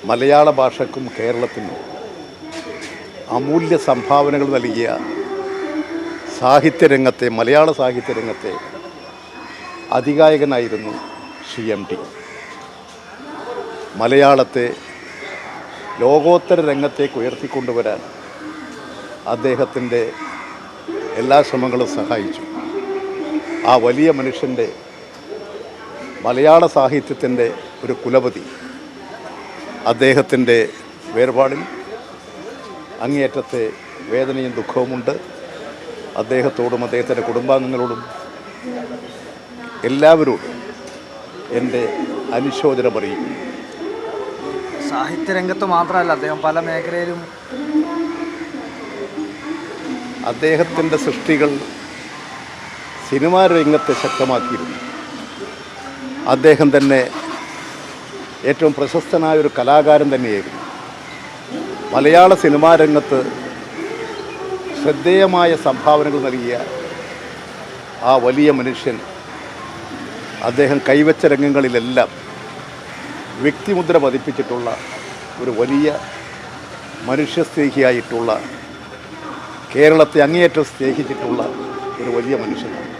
മലയാള ഭാഷയ്ക്കും കേരളത്തിനും അമൂല്യ സംഭാവനകൾ നൽകിയ സാഹിത്യരംഗത്തെ, മലയാള സാഹിത്യരംഗത്തെ അതികായകനായിരുന്നു CMD. മലയാളത്തെ ലോകോത്തര രംഗത്തേക്ക് ഉയർത്തിക്കൊണ്ടുവരാൻ അദ്ദേഹത്തിൻ്റെ എല്ലാ ശ്രമങ്ങളും സഹായിച്ചു. ആ വലിയ മനുഷ്യൻ്റെ, മലയാള സാഹിത്യത്തിൻ്റെ ഒരു കുലപതി, അദ്ദേഹത്തിൻ്റെ വേർപാടിൽ അങ്ങേയറ്റത്തെ വേദനയും ദുഃഖവുമുണ്ട്. അദ്ദേഹത്തോടും അദ്ദേഹത്തിൻ്റെ കുടുംബാംഗങ്ങളോടും എല്ലാവരോടും എൻ്റെ അനുശോചനം അറിയിക്കുന്നു. സാഹിത്യരംഗത്ത് മാത്രമല്ല, അദ്ദേഹം പല മേഖലയിലും അദ്ദേഹത്തിൻ്റെ സൃഷ്ടികൾ സിനിമാ രംഗത്തെ ശക്തമാക്കിയിരുന്നു. അദ്ദേഹം തന്നെ ഏറ്റവും പ്രശസ്തനായൊരു കലാകാരൻ തന്നെയായിരുന്നു. മലയാള സിനിമാ രംഗത്ത് ശ്രദ്ധേയമായ സംഭാവനകൾ നൽകിയ ആ വലിയ മനുഷ്യൻ, അദ്ദേഹം കൈവച്ച രംഗങ്ങളിലെല്ലാം വ്യക്തിമുദ്ര പതിപ്പിച്ചിട്ടുള്ള ഒരു വലിയ മനുഷ്യസ്നേഹിയായിട്ടുള്ള, കേരളത്തെ അങ്ങേയറ്റം സ്നേഹിച്ചിട്ടുള്ള ഒരു വലിയ മനുഷ്യനാണ്.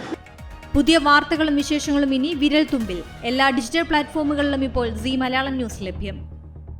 പുതിയ വാർത്തകളും വിശേഷങ്ങളും ഇനി വിരൽ തുമ്പിൽ. എല്ലാ ഡിജിറ്റൽ പ്ലാറ്റ്ഫോമുകളിലും ഇപ്പോൾ സീ മലയാളം ന്യൂസ് ലഭ്യം.